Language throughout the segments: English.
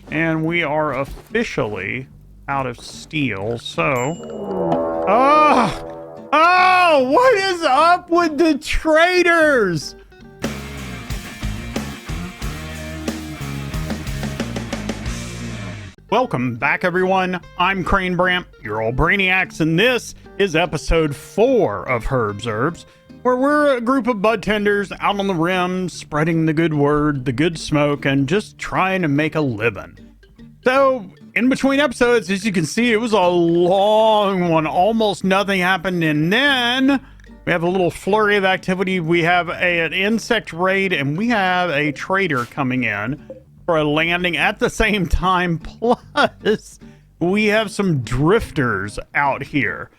And we are officially out of steel, so... Oh, what is up with the traders? Welcome back, everyone. I'm Crane Bramp, your old brainiacs, and this is episode 4 of Herbs, where we're a group of budtenders out on the rim, spreading the good word, the good smoke, and just trying to make a living. So, in between episodes, as you can see, it was a long one. Almost nothing happened, and then we have a little flurry of activity. We have an insect raid, and we have a trader coming in for a landing at the same time. Plus, we have some drifters out here.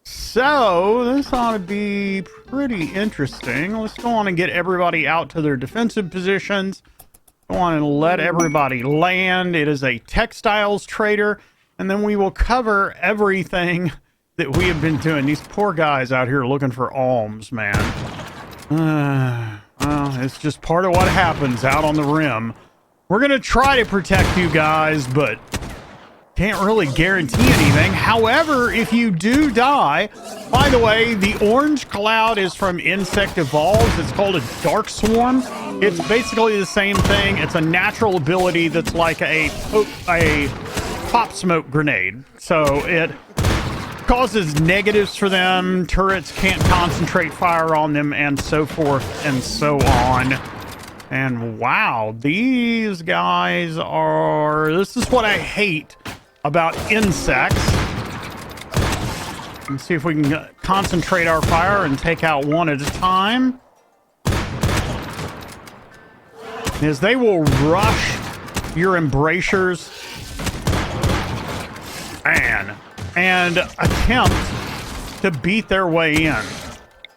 So, this ought to be pretty interesting. Let's go on and get everybody out to their defensive positions. Go on and let everybody land. It is a textiles trader. And then we will cover everything that we have been doing. These poor guys out here looking for alms, man. Well, it's just part of what happens out on the rim. We're going to try to protect you guys, but can't really guarantee anything. However, if you do die, by the way, the orange cloud is from Insect Evolves. It's called a Dark Swarm. It's basically the same thing. It's a natural ability that's like a pop smoke grenade. So it causes negatives for them. Turrets can't concentrate fire on them, and so forth and so on. And wow, these guys are... This is what I hate about insects. Let's see if we can concentrate our fire and take out one at a time. As they will rush your embrasures and attempt to beat their way in.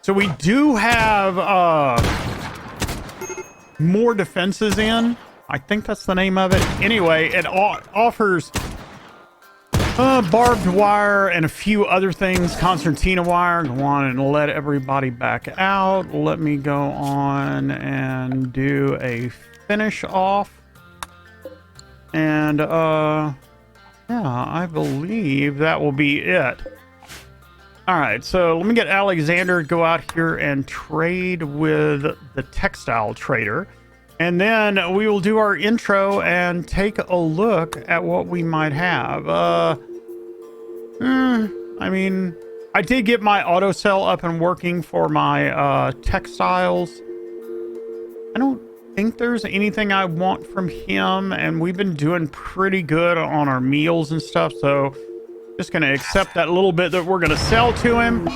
So we do have more defenses in. I think that's the name of it. Anyway, it offers barbed wire and a few other things. Concertina wire. Go on and let everybody back out. Let me go on and do a finish off. And yeah, I believe that will be it. All right, so let me get Alexander to go out here and trade with the textile trader. And then we will do our intro and take a look at what we might have. I mean, I did get my auto sell up and working for my textiles. I don't think there's anything I want from him, and we've been doing pretty good on our meals and stuff, so just gonna accept that little bit that we're gonna sell to him.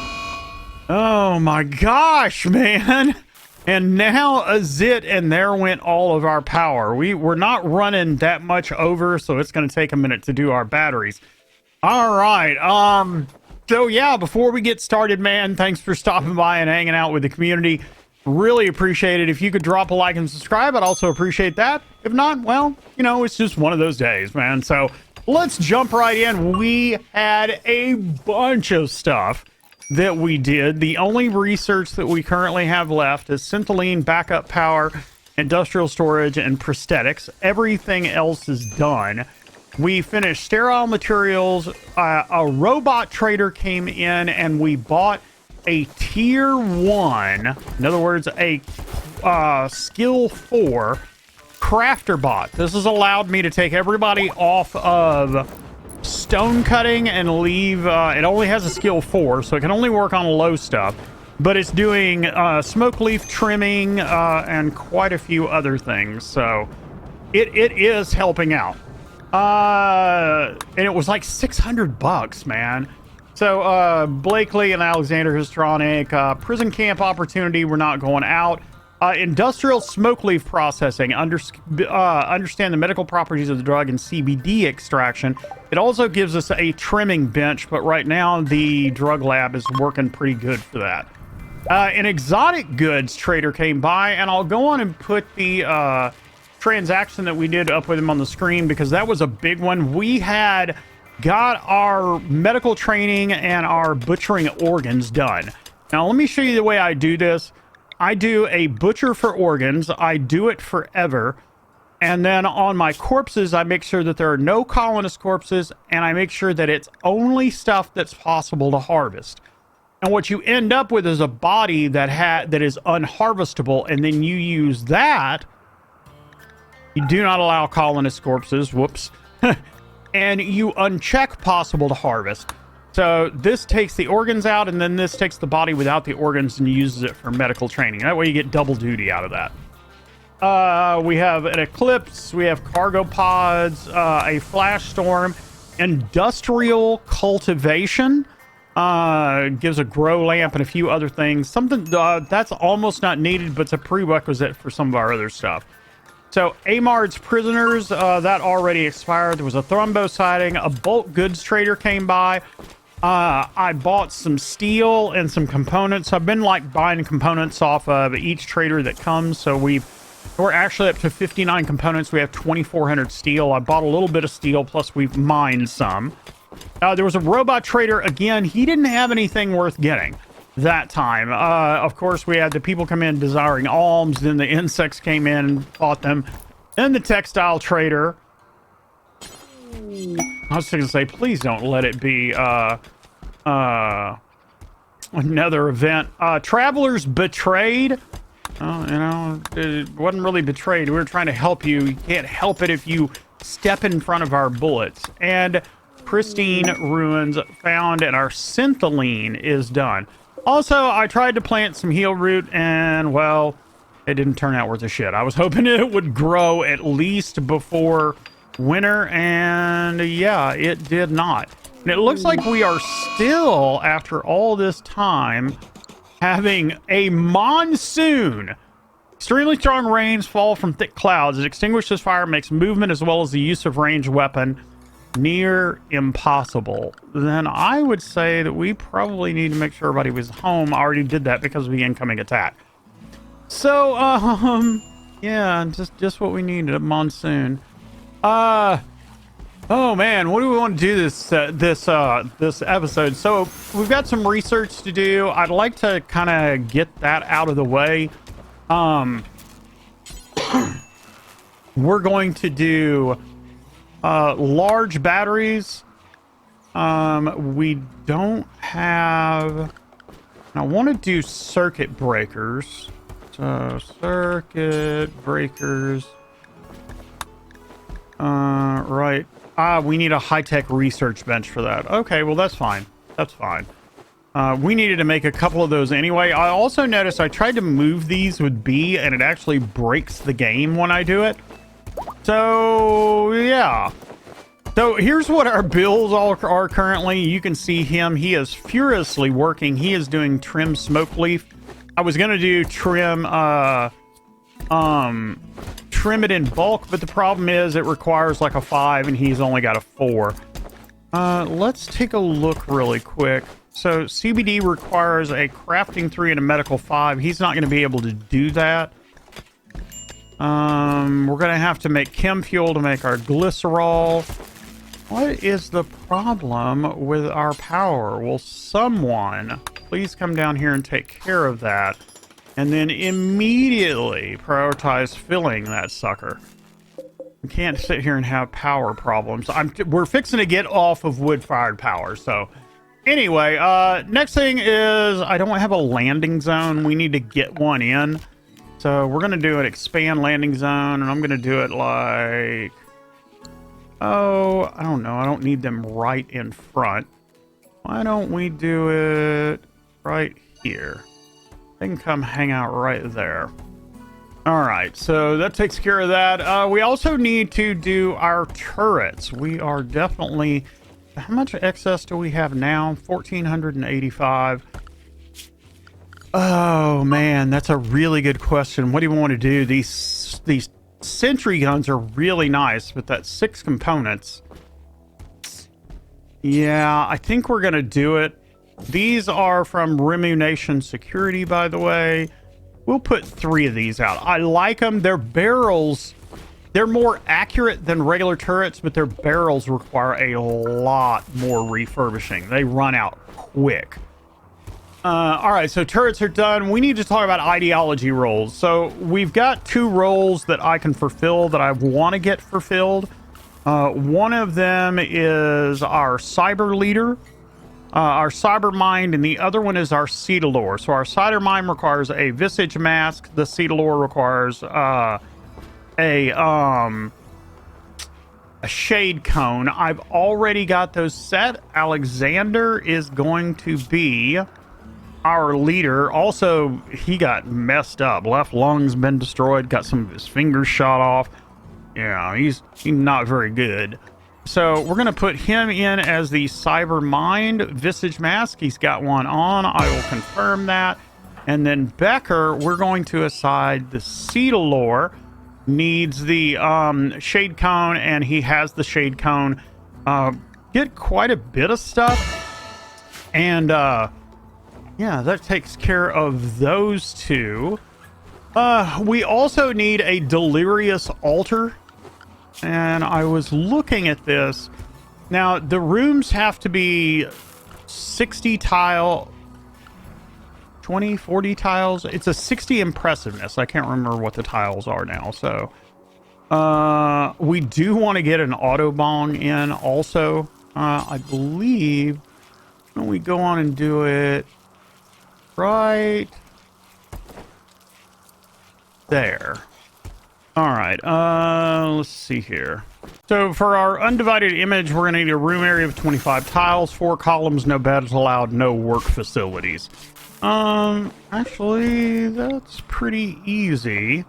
Oh my gosh, man. And now a zit, and there went all of our power. We're not running that much over, so it's gonna take a minute to do our batteries. All right, so yeah, before we get started, man, thanks for stopping by and hanging out with the community. Really appreciate it. If you could drop a like and subscribe, I'd also appreciate that. If not, well, you know, it's just one of those days, man. So let's jump right in. We had a bunch of stuff that we did. The only research that we currently have left is Syntholine, backup power, industrial storage, and prosthetics. Everything else is done. We finished sterile materials. A robot trader came in, and we bought a tier 1, in other words, a skill 4 crafter bot. This has allowed me to take everybody off of stone cutting and leave. It only has a skill 4, so it can only work on low stuff, but it's doing smoke leaf trimming and quite a few other things. So it is helping out. And it was like $600, man. So, Blakely and Alexander Histronic, prison camp opportunity, we're not going out. Industrial smoke leaf processing, understand the medical properties of the drug and CBD extraction. It also gives us a trimming bench, but right now the drug lab is working pretty good for that. An exotic goods trader came by, and I'll go on and put the transaction that we did up with him on the screen because that was a big one. We had got our medical training and our butchering organs done. Now, let me show you the way I do this. I do a butcher for organs. I do it forever. And then on my corpses, I make sure that there are no colonist corpses, and I make sure that it's only stuff that's possible to harvest. And what you end up with is a body that is unharvestable, and then you use that. You do not allow colonist corpses. Whoops. And you uncheck possible to harvest. So this takes the organs out, and then this takes the body without the organs and uses it for medical training. That way you get double duty out of that. We have an eclipse. We have cargo pods, a flash storm, industrial cultivation. Gives a grow lamp and a few other things. Something that's almost not needed, but it's a prerequisite for some of our other stuff. So Amard's prisoners, that already expired. There was a thrombo sighting. A bulk goods trader came by. I bought some steel and some components. I've been like buying components off of each trader that comes. So we're actually up to 59 components. We have 2,400 steel. I bought a little bit of steel, plus we've mined some. There was a robot trader. Again, he didn't have anything worth getting that time. Of course, we had the people come in desiring alms. Then the insects came in and fought them. Then the textile trader. I was going to say, please don't let it be another event. Travelers betrayed. It wasn't really betrayed. We were trying to help you. You can't help it if you step in front of our bullets. And pristine ruins found, and our syntholine is done. Also, I tried to plant some heal root, and, well, it didn't turn out worth a shit. I was hoping it would grow at least before winter, and yeah, it did not. And it looks like we are still, after all this time, having a monsoon. Extremely strong rains fall from thick clouds. It extinguishes fire, makes movement as well as the use of ranged weapon near impossible. Then I would say that we probably need to make sure everybody was home. I already did that because of the incoming attack. So, yeah, just what we needed, a monsoon. Oh man, what do we want to do this episode? So we've got some research to do. I'd like to kind of get that out of the way. We're going to do large batteries. We don't have. I want to do circuit breakers. So circuit breakers. Right. We need a high-tech research bench for that. Okay, well that's fine. That's fine. We needed to make a couple of those anyway. I also noticed I tried to move these with B, and it actually breaks the game when I do it. So, yeah. So, here's what our bills all are currently. You can see him. He is furiously working. He is doing trim Smokeleaf. I was going to do trim it in bulk, but the problem is it requires like a 5, and he's only got a 4. Let's take a look really quick. So, CBD requires a crafting 3 and a medical 5. He's not going to be able to do that. We're going to have to make chem fuel to make our glycerol. What is the problem with our power? Will someone please come down here and take care of that? And then immediately prioritize filling that sucker. We can't sit here and have power problems. We're fixing to get off of wood-fired power. So anyway, next thing is I don't have a landing zone. We need to get one in. So we're going to do an expand landing zone, and I'm going to do it like, oh, I don't know. I don't need them right in front. Why don't we do it right here? They can come hang out right there. All right, so that takes care of that. We also need to do our turrets. We are definitely... How much excess do we have now? 1,485. Oh, man, that's a really good question. What do you want to do? These sentry guns are really nice, but that's 6 components. Yeah, I think we're going to do it. These are from Remuneration Security, by the way. We'll put 3 of these out. I like them. Their barrels, they're more accurate than regular turrets, but their barrels require a lot more refurbishing. They run out quick. All right, so turrets are done. We need to talk about ideology roles. So we've got 2 roles that I can fulfill that I want to get fulfilled. One of them is our cyber leader, our cyber mind, and the other one is our Cetalor. So our cyber mind requires a visage mask. The Cetalor requires a shade cone. I've already got those set. Alexander is going to be our leader. Also, he got messed up. Left lung's been destroyed. Got some of his fingers shot off. Yeah, he's not very good. So we're going to put him in as the cyber mind visage mask. He's got one on. I will confirm that. And then Becker, we're going to assign the Cetalor. Needs the shade cone, and he has the shade cone. Get quite a bit of stuff. And yeah, that takes care of those 2. We also need a delirious altar. And I was looking at this. Now, the rooms have to be 60 tile, 20, 40 tiles. It's a 60 impressiveness. I can't remember what the tiles are now. So, we do want to get an AutoBong in also. I believe when we go on and do it right there. All right, let's see here. So for our undivided image, we're going to need a room area of 25 tiles, 4 columns, no beds allowed, no work facilities. Actually, that's pretty easy.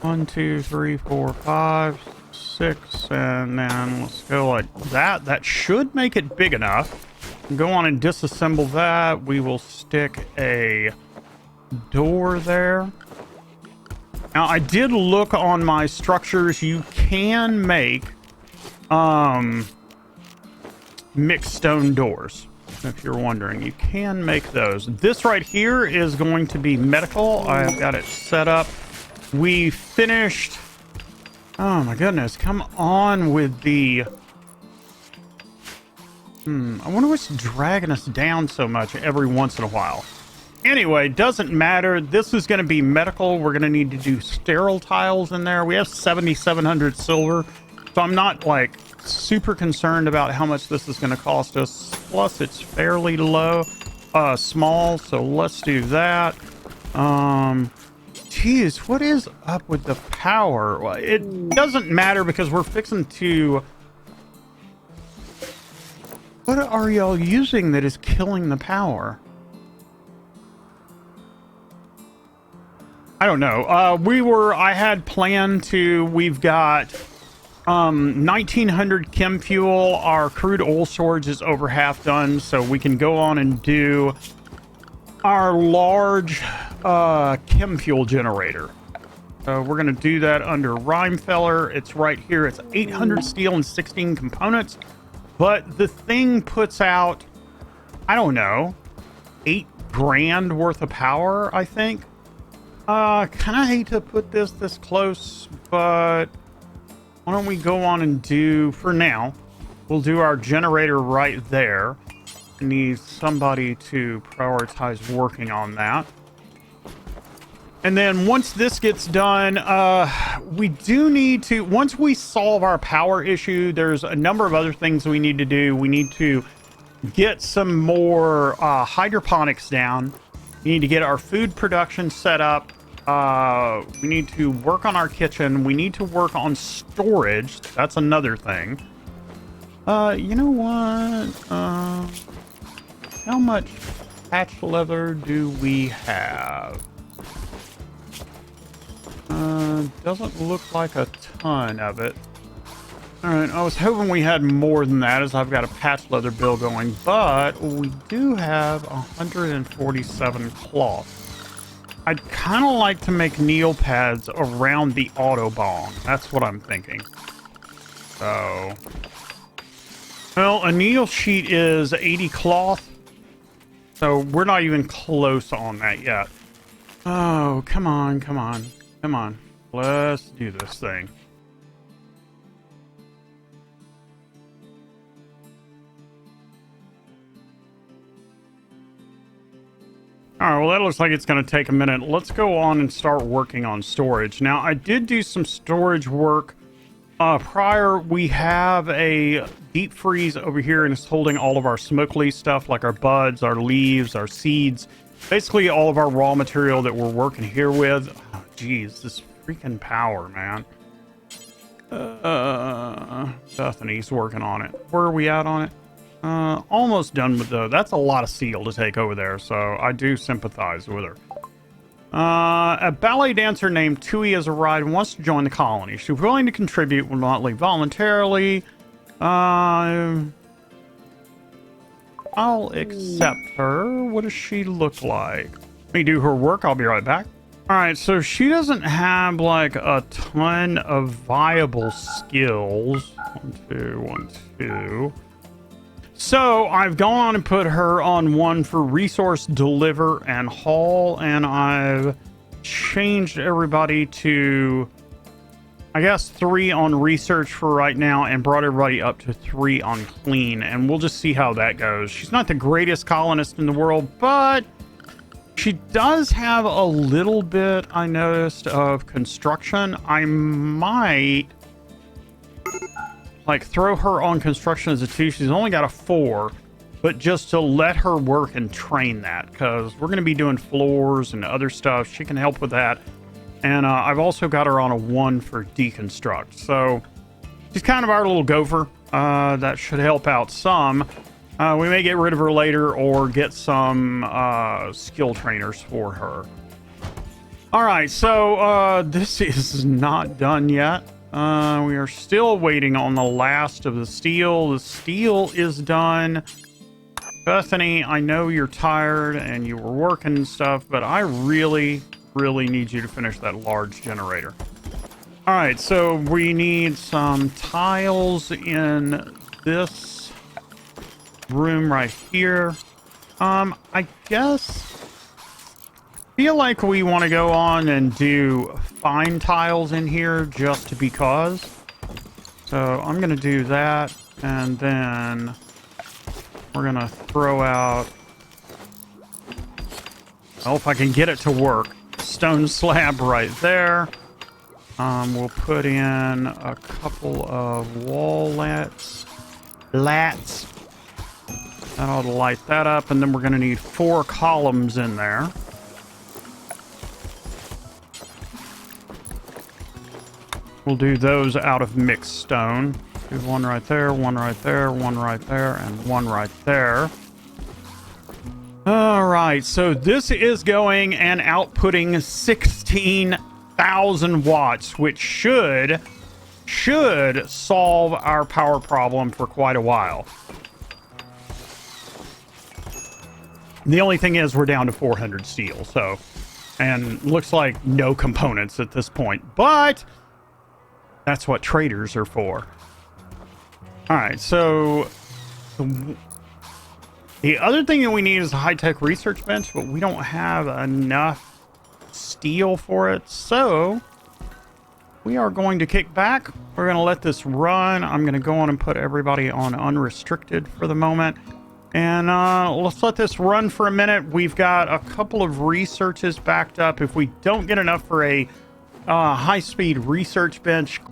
1, 2, 3, 4, 5, 6, and then let's go like that. That should make it big enough. Go on and disassemble that. We will stick a door there. Now, I did look on my structures. You can make mixed stone doors. If you're wondering, you can make those. This right here is going to be medical. I've got it set up. We finished. Oh my goodness, come on with the... I wonder what's dragging us down so much every once in a while. Anyway, doesn't matter. This is going to be medical. We're going to need to do sterile tiles in there. We have 7,700 silver. So I'm not, like, super concerned about how much this is going to cost us. Plus, it's fairly low, small. So let's do that. Geez, what is up with the power? Well, it doesn't matter because we're fixing to... What are y'all using that is killing the power? I don't know. I had planned to, we've got 1,900 chem fuel. Our crude oil storage is over half done, so we can go on and do our large chem fuel generator. We're going to do that under Rheinfeller. It's right here. It's 800 steel and 16 components. But the thing puts out, I don't know, 8 grand worth of power, I think. Kind of hate to put this close, but why don't we go on and do, for now, we'll do our generator right there. Need somebody to prioritize working on that. And then once this gets done, we do need to, once we solve our power issue, there's a number of other things we need to do. We need to get some more hydroponics down. We need to get our food production set up. We need to work on our kitchen. We need to work on storage. That's another thing. You know what? How much patch leather do we have? Doesn't look like a ton of it. Alright, I was hoping we had more than that as I've got a patch leather bill going, but we do have 147 cloth. I'd kind of like to make kneel pads around the AutoBong. That's what I'm thinking. So, well, a kneel sheet is 80 cloth, so we're not even close on that yet. Oh, come on, come on, come on. Let's do this thing. All right, well, that looks like it's going to take a minute. Let's go on and start working on storage. Now, I did do some storage work prior. We have a deep freeze over here, and it's holding all of our Smokeleaf stuff, like our buds, our leaves, our seeds, basically all of our raw material that we're working here with. Oh, geez, this freaking power, man. Bethany's working on it. Where are we at on it? Almost done with that's a lot of steel to take over there, so I do sympathize with her. A ballet dancer named Tui has arrived and wants to join the colony. She's willing to contribute, will not leave voluntarily. I'll accept her. What does she look like? Let me do her work. I'll be right back. All right, so she doesn't have like a ton of viable skills. 1, 2, 1, 2. So I've gone on and put her on 1 for resource deliver and haul, and I've changed everybody to, I guess, 3 on research for right now, and brought everybody up to 3 on clean, and we'll just see how that goes. She's not the greatest colonist in the world, but she does have a little bit, I noticed, of construction. I might like throw her on construction as a 2. She's only got a 4, but just to let her work and train that, because we're going to be doing floors and other stuff. She can help with that. And I've also got her on a 1 for deconstruct. So she's kind of our little gopher. That should help out some. We may get rid of her later or get some skill trainers for her. All right, so this is not done yet. We are still waiting on the last of the steel. The steel is done. Bethany, I know you're tired and you were working and stuff, but I really need you to finish that large generator. All right, so we need some tiles in this room right here. I guess feel like we want to go on and do fine tiles in here just because. So I'm going to do that, and then we're going to throw out, well, if I can get it to work, stone slab right there. We'll put in a couple of wall lats. That ought to light that up, and then we're going to need 4 columns in there. We'll do those out of mixed stone. Do 1 right there, 1 right there, 1 right there, and 1 right there. All right, so this is going and outputting 16,000 watts, which should solve our power problem for quite a while. The only thing is we're down to 400 steel, so, and looks like no components at this point, but that's what traders are for. All right, so the other thing that we need is a high-tech research bench, but we don't have enough steel for it, so we are going to kick back. We're going to let this run. I'm going to go on and put everybody on unrestricted for the moment. And let's let this run for a minute. We've got a couple of researches backed up. If we don't get enough for a high-speed research bench,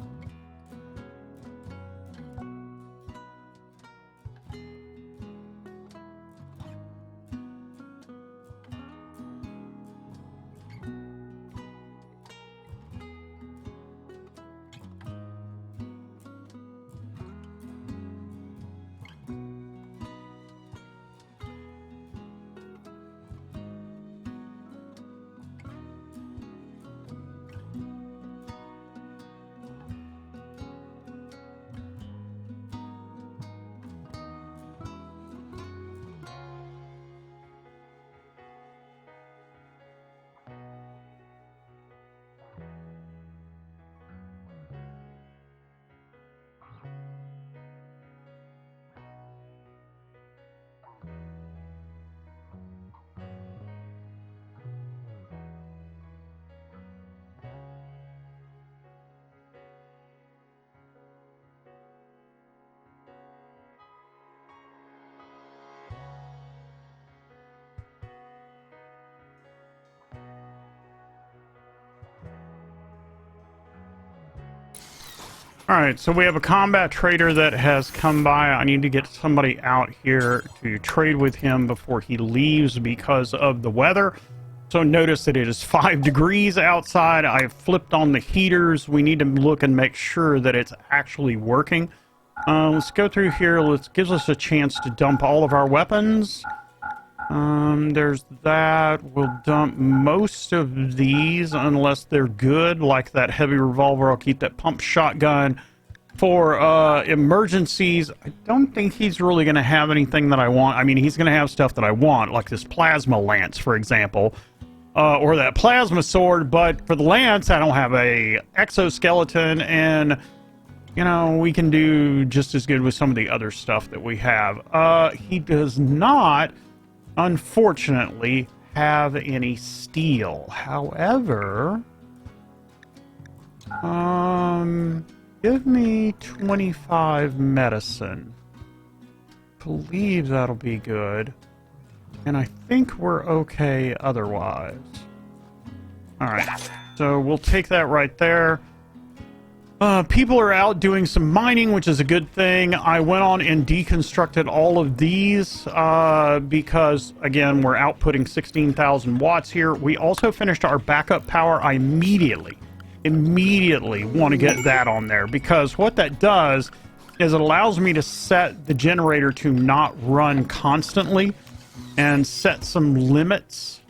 All right, so we have a combat trader that has come by. I need to get somebody out here to trade with him before he leaves because of the weather. So notice that it is 5 degrees outside. I flipped on the heaters. We need to look and make sure that it's actually working. Let's go through here. Gives us a chance to dump all of our weapons. There's that. We'll dump most of these unless they're good, like that heavy revolver. I'll keep that pump shotgun for emergencies. I don't think he's really going to have anything that I want. I mean, he's going to have stuff that I want, like this plasma lance, for example, or that plasma sword. But for the lance, I don't have a exoskeleton, and you know, we can do just as good with some of the other stuff that we have. He does not, unfortunately, have any steel. However, give me 25 medicine. Believe that'll be good. And I think we're okay otherwise. Alright, so we'll take that right there. People are out doing some mining, which is a good thing. I went on and deconstructed all of these because, again, we're outputting 16,000 watts here. We also finished our backup power. I immediately want to get that on there because what that does is it allows me to set the generator to not run constantly and set some limits.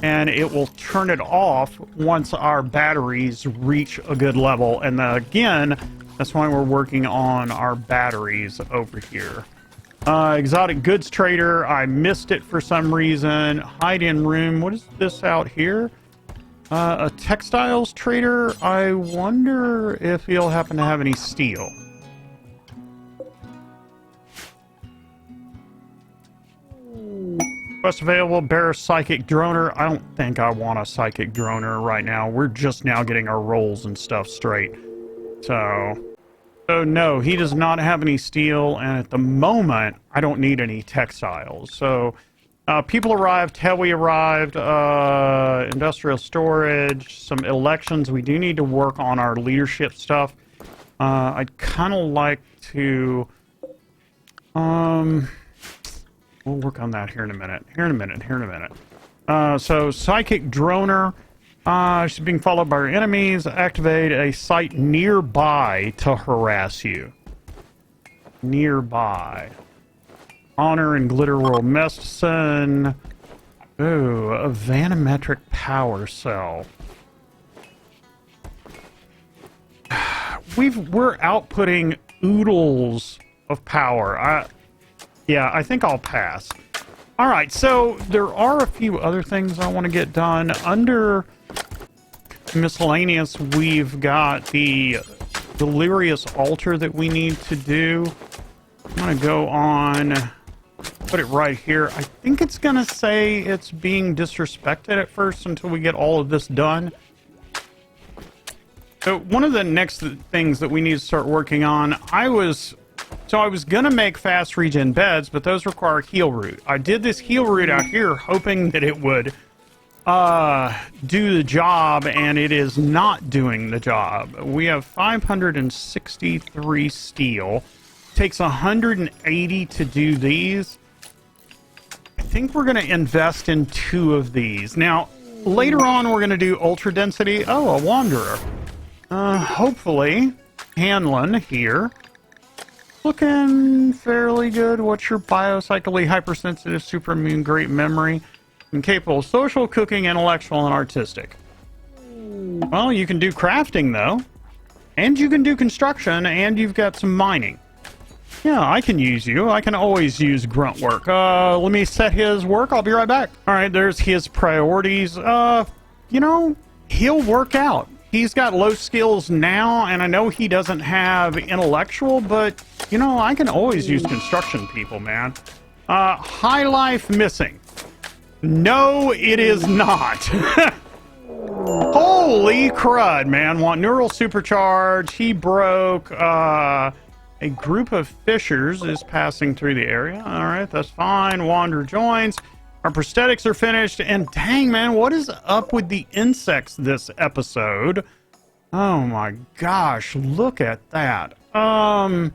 And it will turn it off once our batteries reach a good level. And again, that's why we're working on our batteries over here. Exotic goods trader, I missed it for some reason. Hide-in room, what is this out here? A textiles trader, I wonder if he'll happen to have any steel. Quest available, bear psychic droner. I don't think I want a psychic droner right now. We're just now getting our rolls and stuff straight. So no, he does not have any steel, and at the moment, I don't need any textiles. So, people arrived, Heavy arrived, industrial storage, some elections. We do need to work on our leadership stuff. I'd kind of like to, we'll work on that here in a minute. So, Psychic Droner. She's being followed by her enemies. Activate a site nearby to harass you. Nearby. Honor and Glitter World Medicine. Ooh, a vanometric power cell. We're outputting oodles of power. Yeah, I think I'll pass. All right, so there are a few other things I want to get done. Under miscellaneous, we've got the delirious altar that we need to do. I'm going to go on, put it right here. I think it's going to say it's being disrespected at first until we get all of this done. So one of the next things that we need to start working on, I was going to make fast regen beds, but those require heal root. I did this heal root out here hoping that it would do the job, and it is not doing the job. We have 563 steel. Takes 180 to do these. I think we're going to invest in 2 of these. Now, later on, we're going to do ultra density. Oh, a wanderer. Hopefully, Hanlon here. Looking fairly good. What's your biocyclically hypersensitive, superimmune, great memory, and capable of social, cooking, intellectual, and artistic? Well, you can do crafting, though. And you can do construction, and you've got some mining. Yeah, I can use you. I can always use grunt work. Let me set his work. I'll be right back. All right, there's his priorities. You know, he'll work out. He's got low skills now, and I know he doesn't have intellectual, but, you know, I can always use construction people, man. High life missing. No, it is not. Holy crud, man. Want neural supercharge. He broke. A group of fishers is passing through the area. All right, that's fine. Wander joins. Our prosthetics are finished, and dang, man, what is up with the insects this episode? Oh my gosh, look at that. All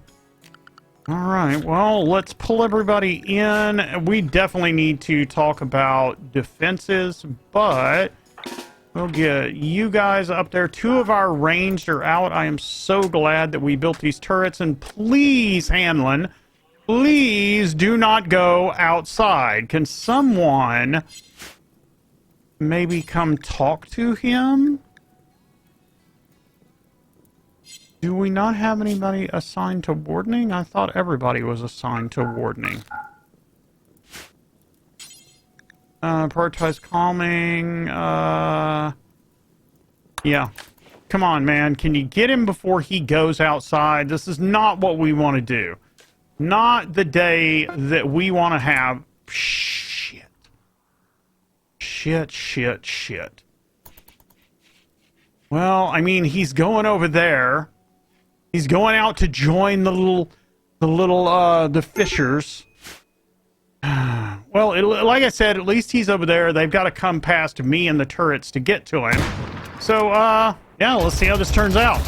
right, well, let's pull everybody in. We definitely need to talk about defenses, but we'll get you guys up there. 2 of our ranged are out. I am so glad that we built these turrets. And please, Hanlon, please do not go outside. Can someone maybe come talk to him? Do we not have anybody assigned to wardening? I thought everybody was assigned to wardening. Prioritize calming. Yeah. Come on, man. Can you get him before he goes outside? This is not what we want to do. Not the day that we want to have... Shit. Shit. Well, I mean, he's going over there. He's going out to join the fishers. Well, like I said, at least he's over there. They've got to come past me and the turrets to get to him. So, yeah, let's see how this turns out.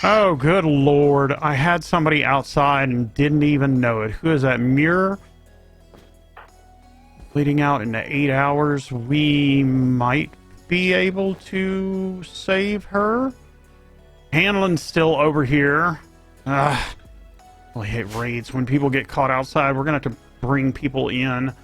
Oh, good lord. I had somebody outside and didn't even know it. Who is that? Mirror? Bleeding out into 8 hours. We might be able to save her. Hanlon's still over here. I hate raids. When people get caught outside, we're going to have to bring people in.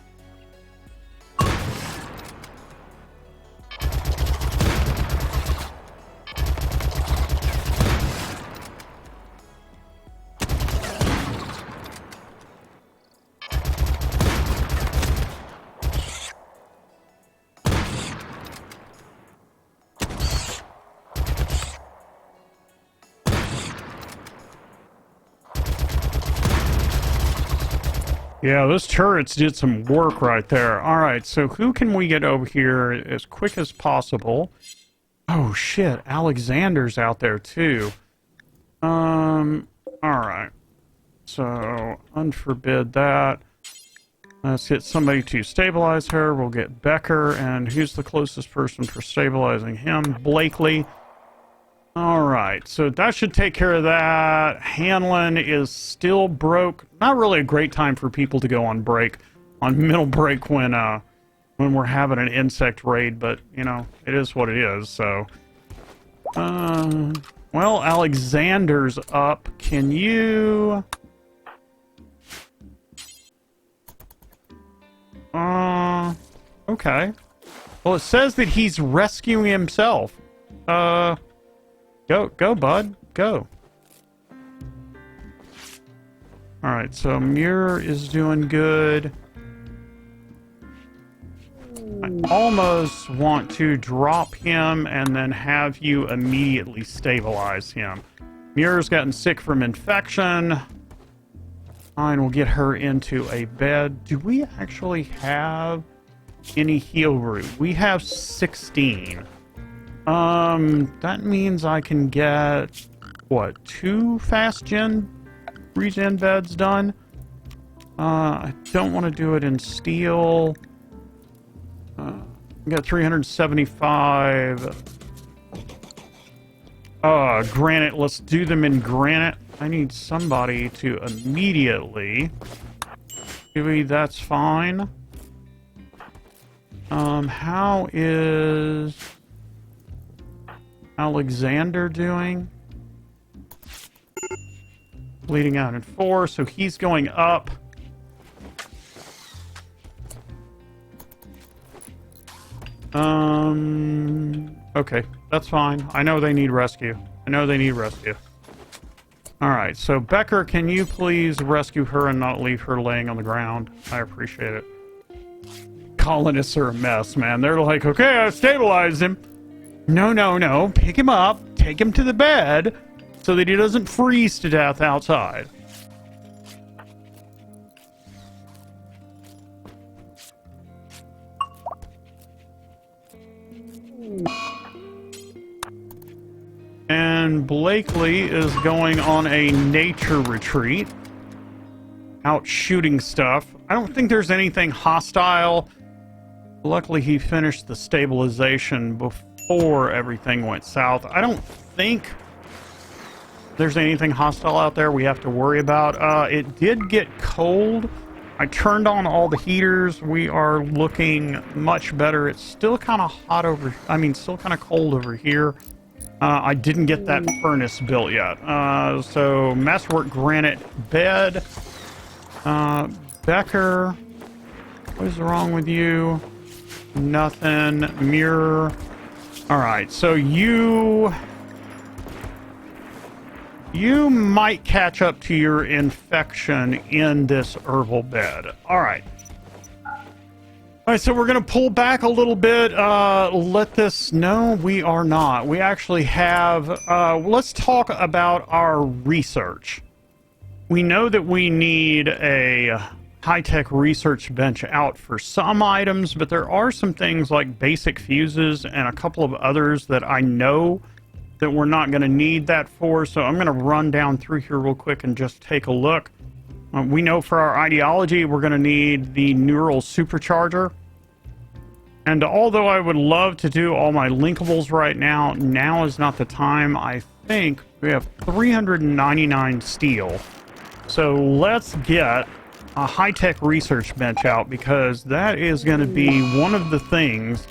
Yeah, those turrets did some work right there. All right, so who can we get over here as quick as possible? Oh, shit. Alexander's out there, too. All right. So, unforbid that. Let's get somebody to stabilize her. We'll get Becker, and who's the closest person for stabilizing him? Blakely. All right, so that should take care of that. Hanlon is still broke. Not really a great time for people to go on break, on middle break when we're having an insect raid, but, you know, it is what it is, so. Well, Alexander's up. Can you... Okay. Well, it says that he's rescuing himself. Go, bud. Go. Alright, so Muir is doing good. I almost want to drop him and then have you immediately stabilize him. Muir's gotten sick from infection. Fine, we'll get her into a bed. Do we actually have any heal root? We have 16. That means I can get, what, 2 fast regen beds done? I don't want to do it in steel. We got 375. Granite. Let's do them in granite. I need somebody to immediately... Maybe that's fine. How is... Alexander doing? Bleeding out in 4, so he's going up. Okay, that's fine. I know they need rescue. Alright, so Becker, can you please rescue her and not leave her laying on the ground? I appreciate it. Colonists are a mess, man. They're like, okay, I've stabilized him. No. Pick him up, take him to the bed, so that he doesn't freeze to death outside. Blakely is going on a nature retreat. Out shooting stuff. I don't think there's anything hostile. Luckily, he finished the stabilization before everything went south. I don't think there's anything hostile out there we have to worry about. It did get cold. I turned on all the heaters. We are looking much better. It's still kind of hot over... I mean, still kind of cold over here. I didn't get that furnace built yet. So, Masterwork Granite Bed. Becker. What is wrong with you? Nothing. Mirror. Alright, so you might catch up to your infection in this herbal bed. Alright. Alright, so we're going to pull back a little bit. Let this... No, we are not. We actually have... let's talk about our research. We know that we need a high-tech research bench out for some items, but there are some things like basic fuses and a couple of others that I know that we're not going to need that for. So I'm going to run down through here real quick and just take a look. We know for our ideology, we're going to need the neural supercharger. And although I would love to do all my linkables right now, now is not the time. I think we have 399 steel. So let's get a high-tech research bench out, because that is going to be one of the things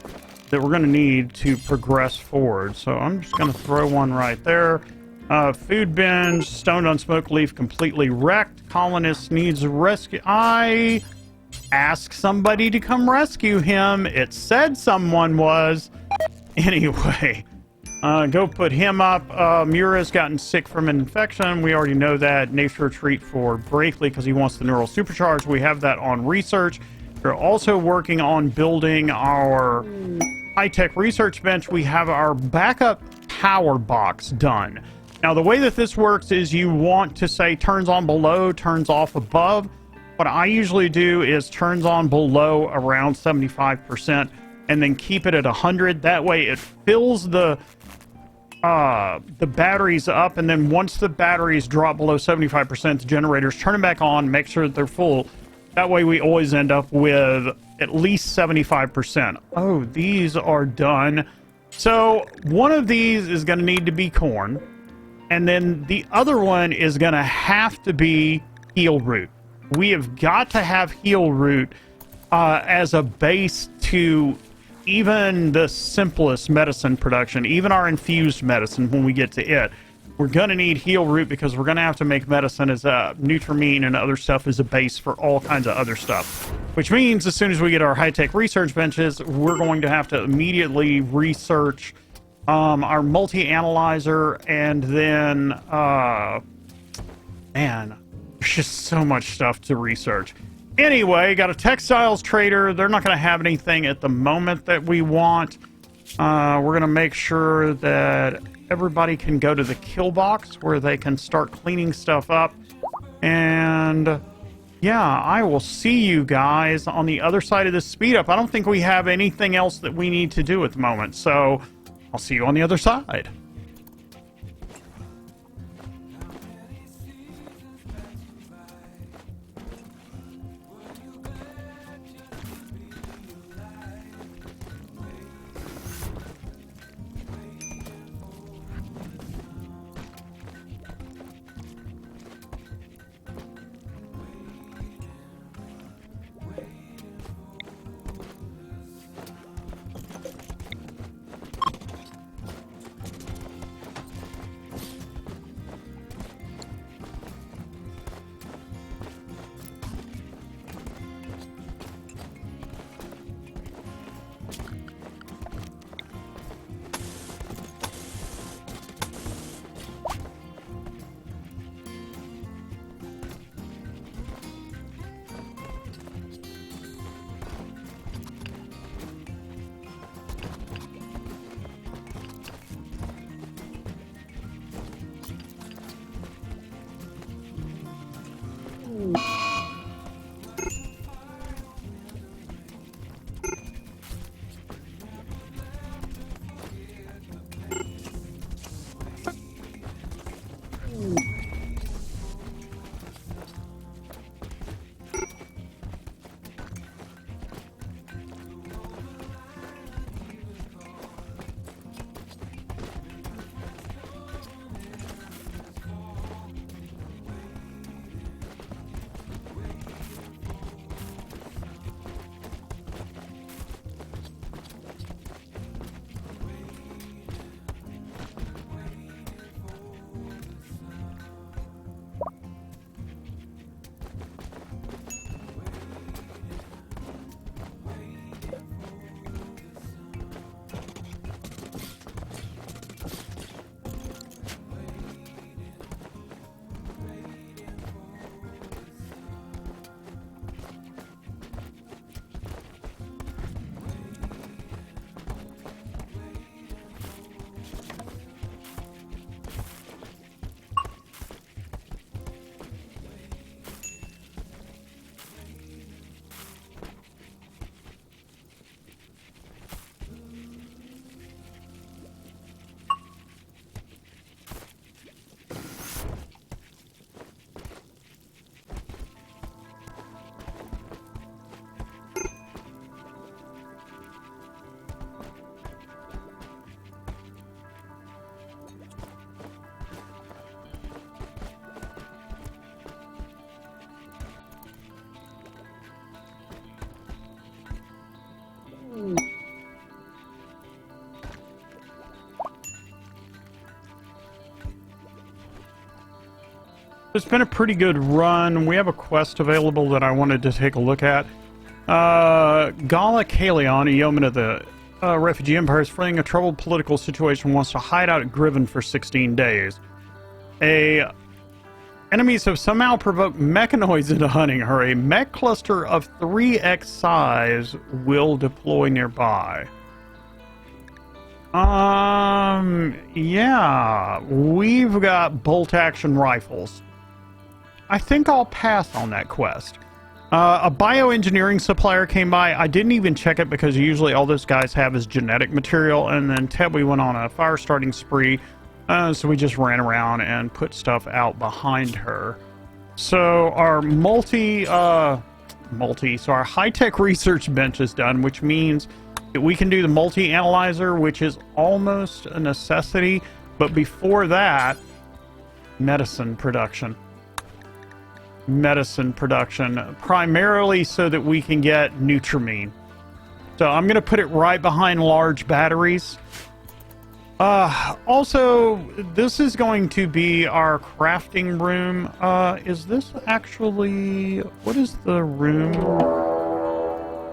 that we're going to need to progress forward. So I'm just going to throw one right there. Food binge, stoned on Smokeleaf, completely wrecked. Colonist needs rescue. I asked somebody to come rescue him. It said someone was. Anyway, go put him up. Mura's gotten sick from an infection. We already know that. Nature retreat for Blakely because he wants the neural supercharge. We have that on research. We're also working on building our high-tech research bench. We have our backup power box done. Now, the way that this works is you want to say turns on below, turns off above. What I usually do is turns on below around 75% and then keep it at 100. That way it fills the batteries up, and then once the batteries drop below 75%, the generators turn them back on, make sure that they're full. That way we always end up with at least 75%. Oh, these are done. So one of these is going to need to be corn, and then the other one is going to have to be heel root. We have got to have heel root as a base to even the simplest medicine production, even our infused medicine when we get to it. We're going to need heel root because we're going to have to make medicine as a Nutramine and other stuff as a base for all kinds of other stuff. Which means as soon as we get our high-tech research benches, we're going to have to immediately research our multi-analyzer, and then, man, there's just so much stuff to research. Anyway, got a textiles trader. They're not going to have anything at the moment that we want. We're going to make sure that everybody can go to the kill box where they can start cleaning stuff up. And yeah, I will see you guys on the other side of this speed up. I don't think we have anything else that we need to do at the moment. So I'll see you on the other side. It's been a pretty good run. We have a quest available that I wanted to take a look at. Gala Kalion, a yeoman of the refugee empire, is fleeing a troubled political situation and wants to hide out at Griven for 16 days. Enemies have somehow provoked mechanoids into hunting her. A mech cluster of 3x size will deploy nearby. Yeah, we've got bolt action rifles. I think I'll pass on that quest. A bioengineering supplier came by. I didn't even check it because usually all those guys have is genetic material. And then we went on a fire starting spree. So we just ran around and put stuff out behind her. So our so our high-tech research bench is done, which means that we can do the multi-analyzer, which is almost a necessity. But before that, medicine production, primarily so that we can get Nutramine. So I'm going to put it right behind large batteries. Also, this is going to be our crafting room. Is this actually... What is the room?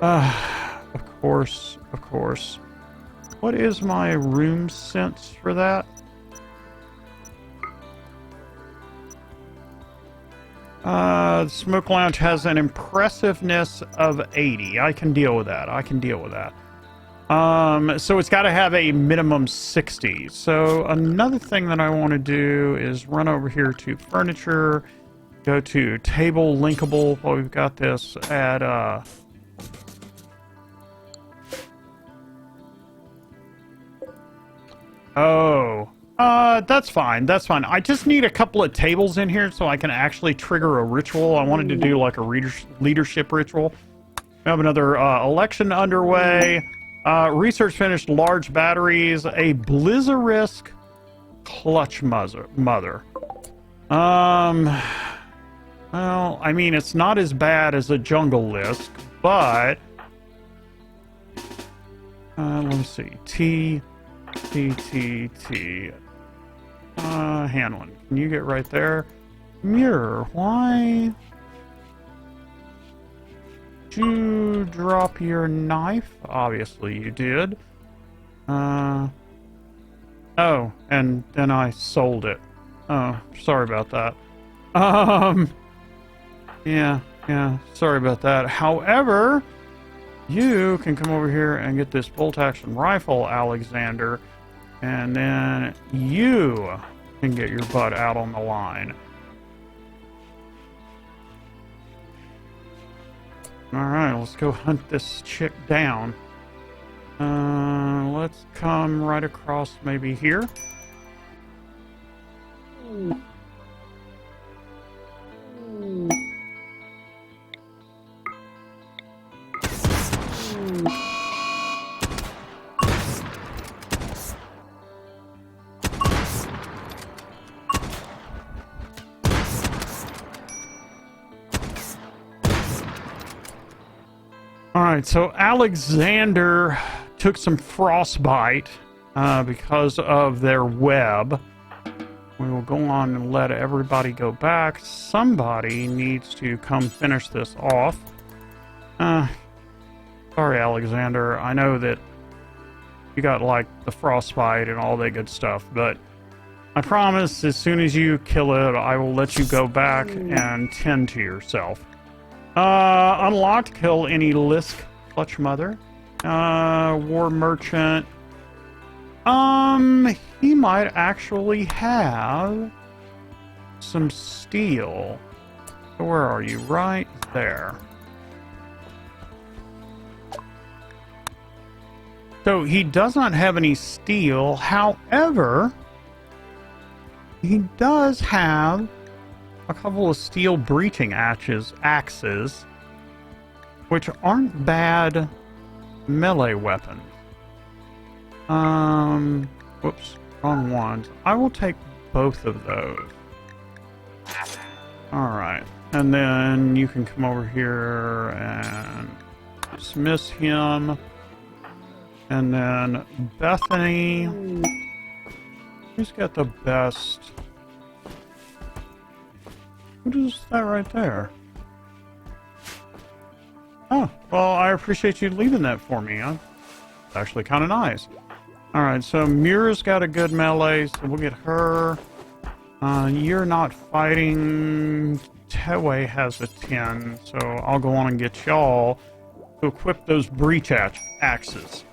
Of course. What is my room sense for that? The smoke lounge has an impressiveness of 80. I can deal with that. So it's got to have a minimum 60. So another thing that I want to do is run over here to furniture, go to table linkable. Well, we've got this at, that's fine. I just need a couple of tables in here so I can actually trigger a ritual. I wanted to do like a leadership ritual. We have another, election underway. Research finished, large batteries, a Blizzarisk clutch mother. Well, I mean, it's not as bad as a jungle lisk, but let me see. T. Handling. Can you get right there? Mirror, why? You drop your knife? Obviously you did. Oh, and then I sold it. Oh, sorry about that. Yeah, sorry about that. However, you can come over here and get this bolt action rifle, Alexander, and then you can get your butt out on the line. Alright, let's go hunt this chick down. Let's come right across maybe here. Alright, so Alexander took some frostbite because of their web. We will go on and let everybody go back. Somebody needs to come finish this off. Sorry, Alexander. I know that you got, like, the frostbite and all that good stuff, but I promise as soon as you kill it, I will let you go back and tend to yourself. Unlocked, kill any Lisk Clutch Mother. War Merchant. He might actually have some steel. Where are you? Right there. So he does not have any steel. However, he does have a couple of steel breaching axes, which aren't bad melee weapons. Whoops, wrong ones. I will take both of those. Alright, and then you can come over here and dismiss him. And then Bethany. Who's got the best? What is that right there? Oh, well, I appreciate you leaving that for me. Huh? It's actually kind of nice. Alright, so Mira's got a good melee, so we'll get her. You're not fighting. Tewe has a 10, so I'll go on and get y'all to equip those breach axes.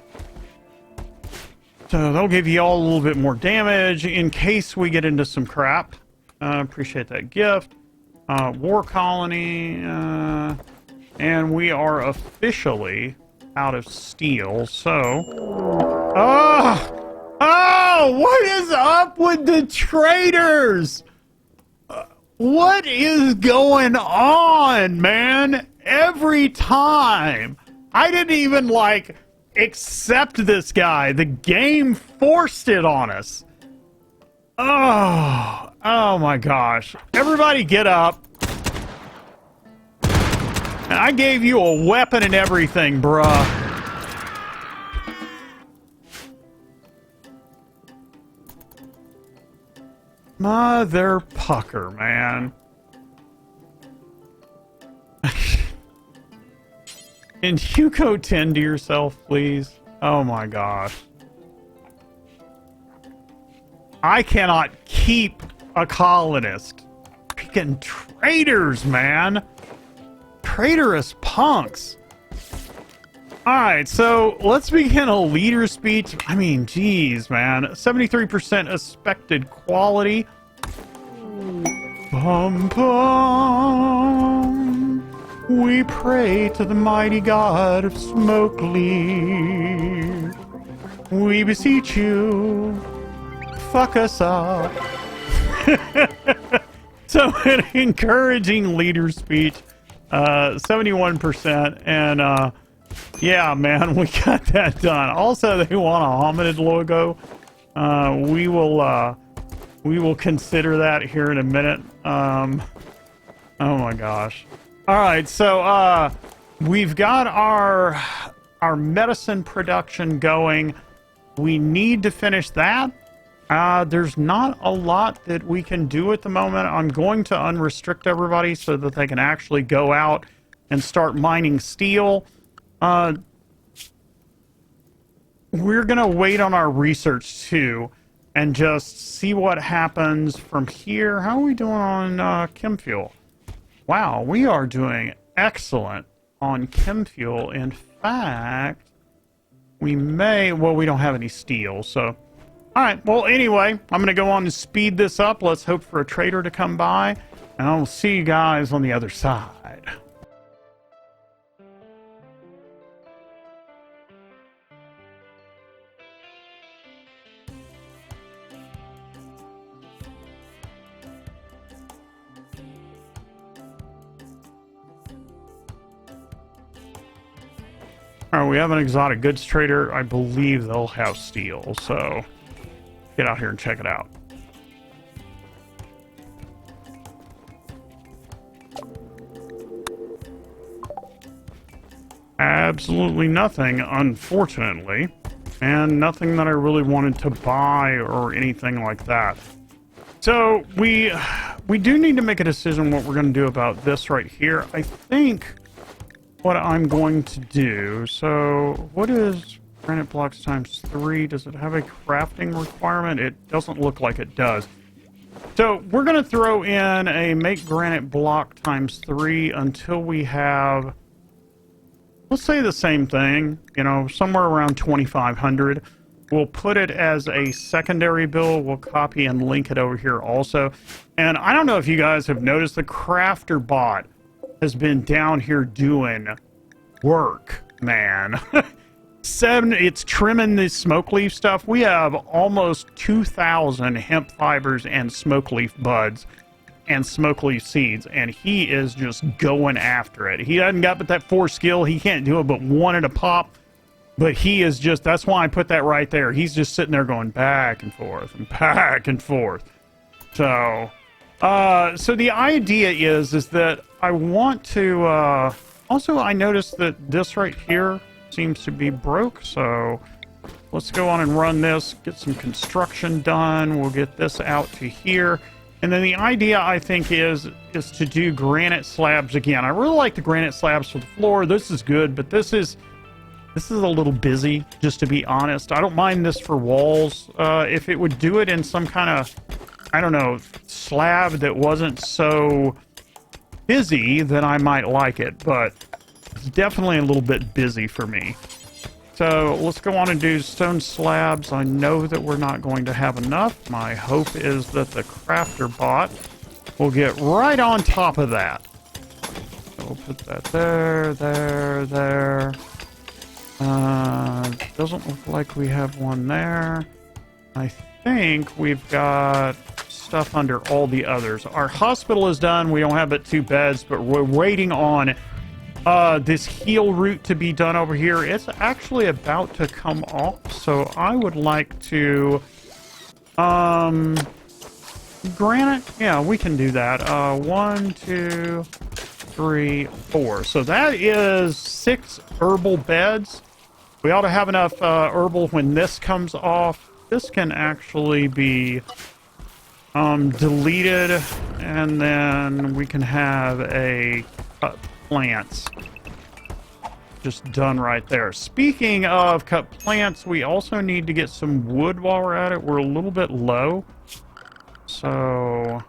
So they'll give you all a little bit more damage in case we get into some crap. Appreciate that gift. War colony, and we are officially out of steel, so... Oh, what is up with the traders? What is going on, man? Every time. I didn't even, like, accept this guy. The game forced it on us. Oh my gosh. Everybody get up. And I gave you a weapon and everything, bruh. Mother pucker, man. Can you go tend to yourself, please? Oh my gosh. I cannot keep a colonist. Freaking traitors, man. Traitorous punks. Alright, so let's begin a leader speech. I mean, geez, man. 73% expected quality. Bum bum. We pray to the mighty god of Smokeleaf. We beseech you, fuck us up. So an encouraging leader speech. 71%, and yeah, man, we got that done. Also, they want a hominid logo. We will consider that here in a minute. Oh my gosh. All right, so we've got our medicine production going. We need to finish that. There's not a lot that we can do at the moment. I'm going to unrestrict everybody so that they can actually go out and start mining steel. We're going to wait on our research too and just see what happens from here. How are we doing on chem fuel? Wow, we are doing excellent on chem fuel. In fact, we may... Well, we don't have any steel, so... Alright, well, anyway, I'm going to go on and speed this up. Let's hope for a trader to come by, and I'll see you guys on the other side. Alright, we have an exotic goods trader. I believe they'll have steel, so... Get out here and check it out. Absolutely nothing, unfortunately. And nothing that I really wanted to buy or anything like that. So, we do need to make a decision what we're going to do about this right here. I think what I'm going to do... So, what is... Granite blocks times 3. Does it have a crafting requirement? It doesn't look like it does. So we're going to throw in a make granite block times 3 until we have, let's say the same thing, you know, somewhere around 2,500. We'll put it as a secondary build. We'll copy and link it over here also. And I don't know if you guys have noticed, the crafter bot has been down here doing work, man. It's trimming the smoke leaf stuff. We have almost 2,000 hemp fibers and smoke leaf buds and smoke leaf seeds, and he is just going after it. He hasn't got but that 4 skill. He can't do it but 1 at a pop, but he is just, that's why I put that right there. He's just sitting there going back and forth and back and forth. So the idea is that I want to, also I noticed that this right here seems to be broke, so let's go on and run this, get some construction done. We'll get this out to here, And then the idea, I think, is to do granite slabs again. I really like the granite slabs for the floor. This is good, but this is a little busy, just to be honest. I don't mind this for walls. If it would do it in some kind of, I don't know, slab that wasn't so busy, then I might like it. But it's definitely a little bit busy for me. So let's go on and do stone slabs. I know that we're not going to have enough. My hope is that the crafter bot will get right on top of that. So we'll put that there, there, there. Doesn't look like we have one there. I think we've got stuff under all the others. Our hospital is done. We don't have but 2 beds, but we're waiting on this heal route to be done over here. It's actually about to come off, so I would like to granite. Yeah, we can do that. 1, 2, 3, 4. So that is 6 herbal beds. We ought to have enough herbal when this comes off. This can actually be deleted, and then we can have a cut plants just done right there. Speaking of cut plants, we also need to get some wood while we're at it. We're a little bit low, so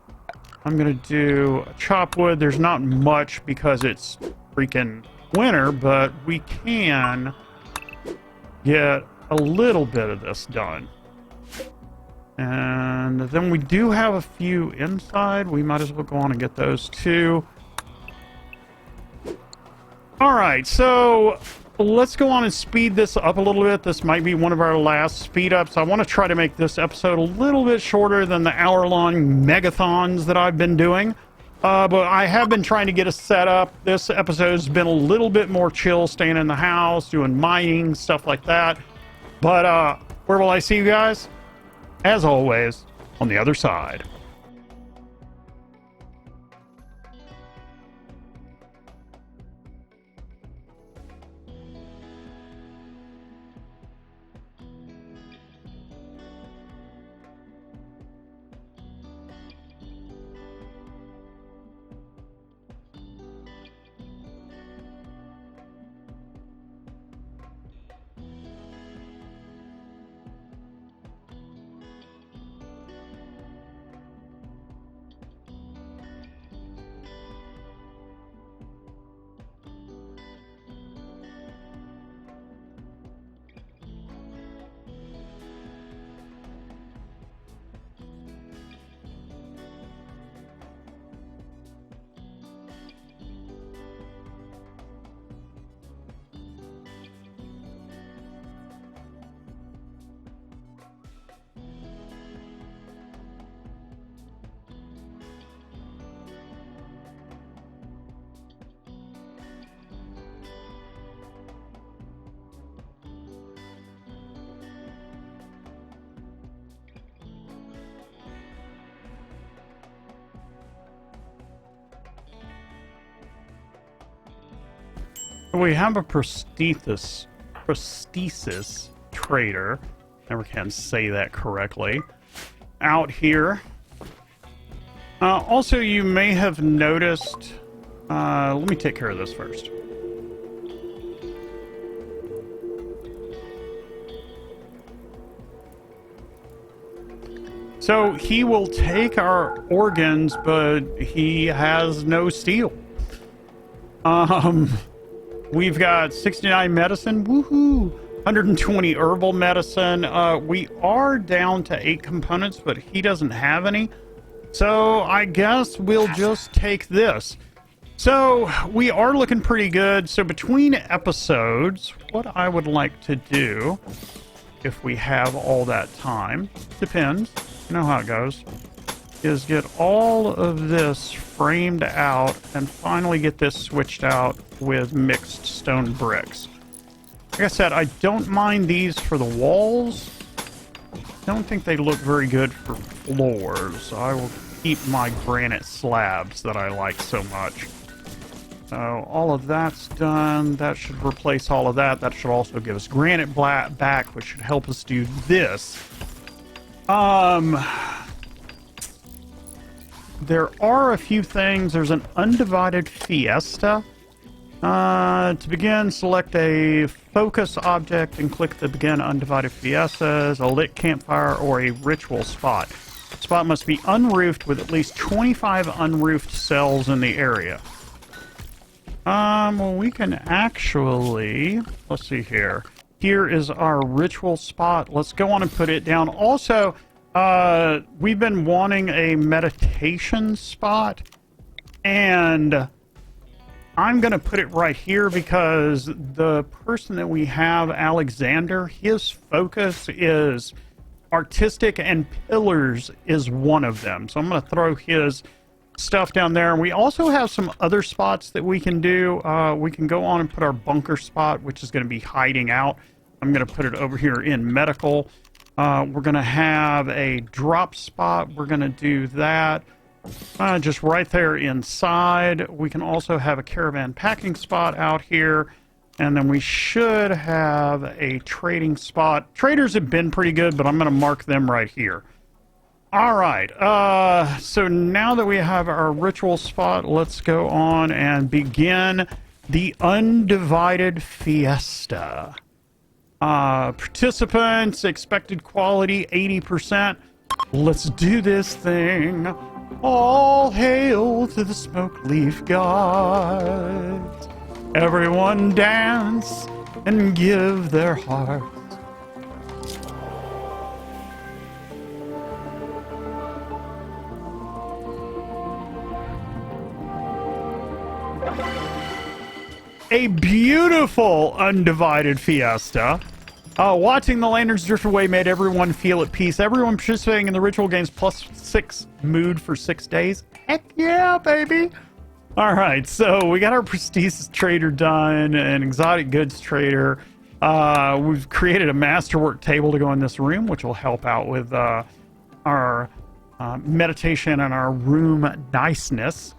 I'm gonna do chop wood. There's not much because it's freaking winter, but we can get a little bit of this done. And then we do have a few inside. We might as well go on and get those too. All right, so let's go on and speed this up a little bit. This might be one of our last speed ups. I want to try to make this episode a little bit shorter than the hour-long megathons that I've been doing. But I have been trying to get a setup. This episode's been a little bit more chill, staying in the house, doing mining, stuff like that. But where will I see you guys? As always, on the other side. We have a prosthesis trader. Never can say that correctly. Out here. Also, you may have noticed. Let me take care of this first. So he will take our organs, but he has no steel. We've got 69 medicine, woohoo! 120 herbal medicine. We are down to 8 components, but he doesn't have any. So I guess we'll just take this. So we are looking pretty good. So between episodes, what I would like to do, if we have all that time, depends, you know how it goes, is get all of this framed out and finally get this switched out with mixed stone bricks. Like I said, I don't mind these for the walls. Don't think they look very good for floors. I will keep my granite slabs that I like so much. So all of that's done. That should replace all of that. That should also give us granite back, which should help us do this. there are a few things. There's an undivided fiesta. To begin, select a focus object and click the begin undivided fiestas, a lit campfire, or a ritual spot. The spot must be unroofed with at least 25 unroofed cells in the area. Well, we can actually, let's see here. Here is our ritual spot. Let's go on and put it down. Also, we've been wanting a meditation spot, and I'm going to put it right here because the person that we have, Alexander, his focus is artistic and pillars is one of them. So I'm going to throw his stuff down there. And we also have some other spots that we can do. We can go on and put our bunker spot, which is going to be hiding out. I'm going to put it over here in medical. We're going to have a drop spot. We're going to do that. Just right there inside. We can also have a caravan packing spot out here. And then we should have a trading spot. Traders have been pretty good, but I'm going to mark them right here. All right. So now that we have our ritual spot, let's go on and begin the undivided fiesta. Participants, expected quality 80%. Let's do this thing. All hail to the Smokeleaf gods. Everyone dance and give their hearts. A beautiful undivided fiesta. Watching the lanterns drift away made everyone feel at peace. Everyone participating in the ritual gains +6 mood for 6 days. Heck yeah, baby! Alright, so we got our prestige trader done, an exotic goods trader. We've created a masterwork table to go in this room, which will help out with our meditation and our room niceness.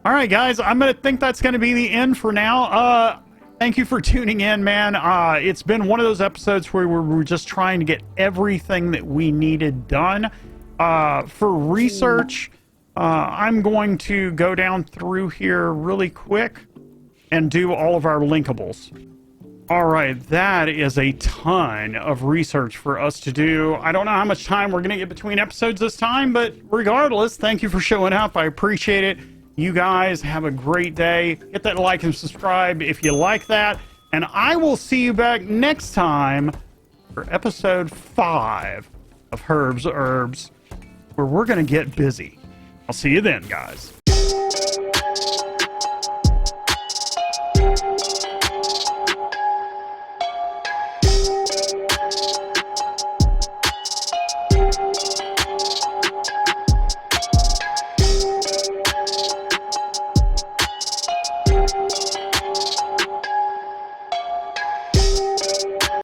Alright, guys, I'm going to think that's going to be the end for now. Thank you for tuning in, man. It's been one of those episodes where we're just trying to get everything that we needed done. For research, I'm going to go down through here really quick and do all of our linkables. All right, that is a ton of research for us to do. I don't know how much time we're going to get between episodes this time, but regardless, thank you for showing up. I appreciate it. You guys have a great day. Hit that like and subscribe if you like that. And I will see you back next time for episode 5 of Herbs Herbs, where we're going to get busy. I'll see you then, guys.